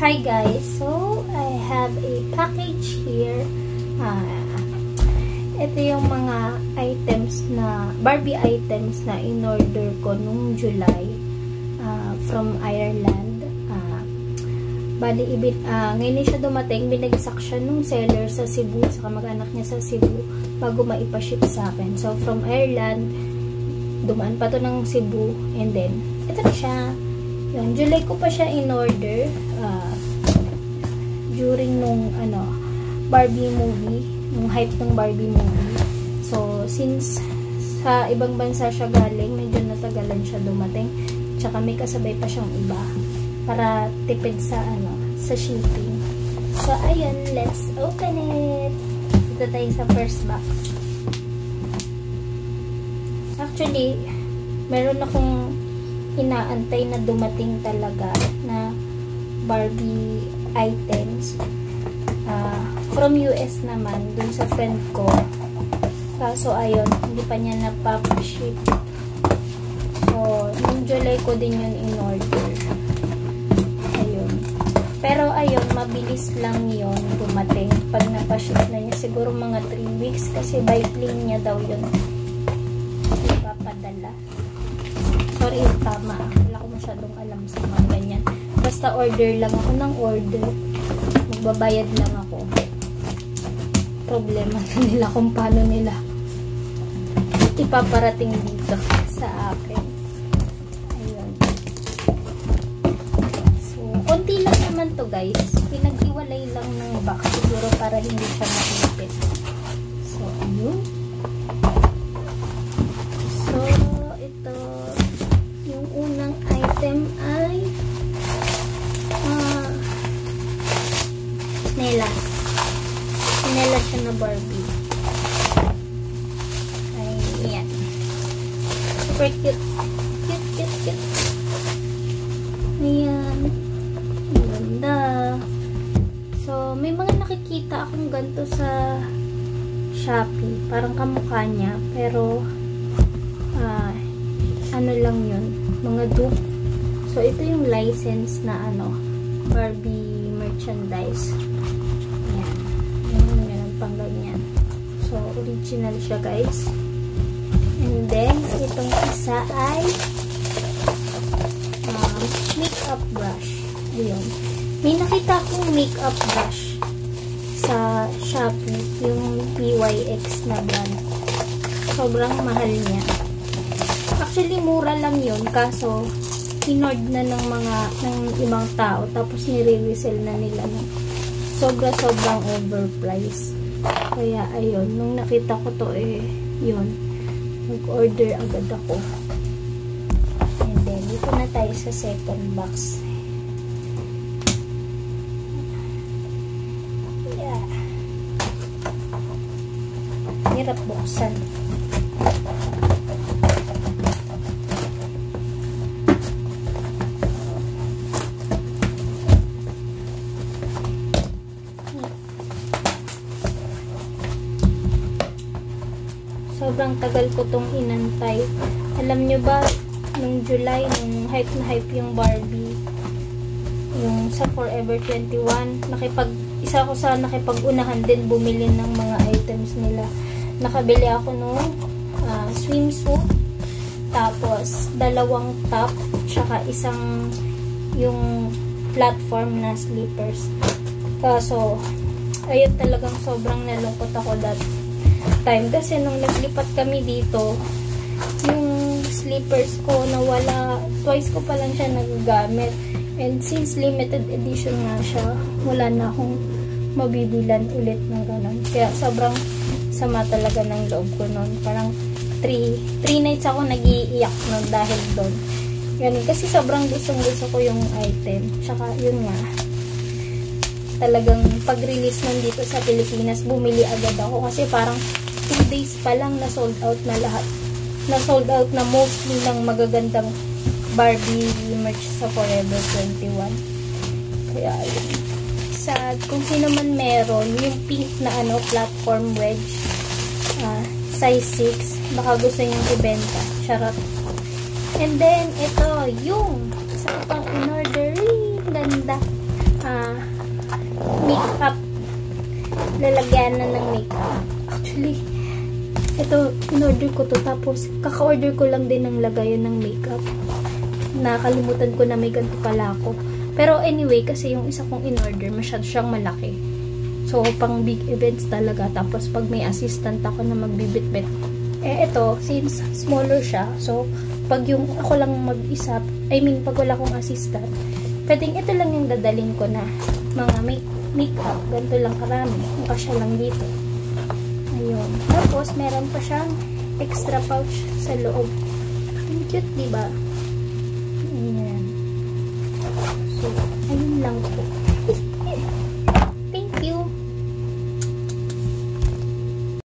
Hi guys, so I have a package here. Ito yung mga items na, Barbie items na in-order ko nung July from Ireland. Bali, ngayon siya dumating, binagsak siya nung seller sa Cebu, saka mag-anak niya sa Cebu, bago maipaship sa akin. So, from Ireland, dumaan pa to ng Cebu, and then, ito na siya. Yun, July ko pa siya in-order, during nung, Barbie movie, nung hype ng Barbie movie. So, since sa ibang bansa siya galing, medyo natagalan siya dumating, tsaka may kasabay pa siyang iba, para tipid sa, sa shipping. So, ayun, let's open it! Ito tayo sa first box. Actually, meron akong inaantay na dumating talaga na Barbie items. From US naman, dun sa friend ko. Kaso, ayun, hindi pa niya napap-ship. So, nung July ko din yun in-order. Ayun. Pero, ayun, mabilis lang yun dumating. Pag napaship na niya, siguro mga 3 weeks kasi by plane niya daw yun ipapadala. Sorry, tama. Wala ko masyadong alam sa mga ganyan. Basta order lang ako ng order. Magbabayad lang ako. Problema na nila kung paano nila ipaparating dito sa akin. Ayun. So, konti lang naman to guys. Pinag-iwalay lang ng box siguro para hindi siya maipit. So, ayun. So, ito yung unang item ay Chinelas. Chinelas siya na Barbie. Ayan. Super cute. Cute, cute, cute. Ayan. Ang ganda. So, may mga nakikita akong ganito sa Shopee. Parang kamukha niya. Pero, ano lang yun. Mga dupe. So, ito yung license na Barbie merchandise. Ayan. Meron pang ganyan. So, original siya guys. And then, itong isa ay makeup brush. Ayun. May nakita akong makeup brush sa Shopee. Yung PYX na brand. Sobrang mahal niya. Actually, mura lang yun. Kaso, inord na ng ibang tao. Tapos, nire-resell na nila ng sobrang overpriced. Kaya, ayun. Nung nakita ko to, yun. Nag-order agad ako. And then, dito na tayo sa second box. Yeah. Hirap buksan. Sobrang tagal ko tong inantay. Alam nyo ba, nung July, nung hype na hype yung Barbie, yung sa Forever 21, isa ako sa nakipag-unahan din bumili ng mga items nila. Nakabili ako nung swimsuit, tapos 2 top, tsaka isang yung platform na slippers. Kaso, ayun talagang sobrang nalungkot ako that time kasi nung naglipat kami dito, yung slippers ko nawala, twice ko pa lang siya nagagamit, and since limited edition nga siya, wala na akong mabibilan ulit ng ganun. Kaya sobrang sama talaga ng loob ko nun. Parang 3 nights ako nag-iiyak nun dahil doon. Ganun, kasi sobrang gusto ko yung item. Tsaka yun nga, talagang pag-release nun dito sa Pilipinas, bumili agad ako kasi parang 2 days pa lang na sold out na lahat. Na sold out na mostly ng magagandang Barbie merch sa Forever 21. Kaya ayun. Sad. Kung sino man meron, yung pink na platform wedge, size 6, baka gusto niyong ibenta. Charot. And then, ito, yung isa pang in-order. Ganda. makeup. Lalagyanan ng makeup. Actually, ito, in-order ko to. Tapos, kaka-order ko lang din ng lagayan ng makeup. Nakalimutan ko na may ganito pala ako. Pero anyway, kasi yung isa kong in-order, masyado siyang malaki. So, pang big events talaga. Tapos, pag may assistant ako na magbibit-bit. Ito, since smaller siya, so, pag yung ako lang mag-isa, pag wala akong assistant, pwedeng ito lang yung dadalhin ko na mga makeup. Ganito lang karami. Yung kasya lang dito. Ayun. Tapos, meron pa siyang extra pouch sa loob. Ang cute, diba? Ayan. So, ayun lang po.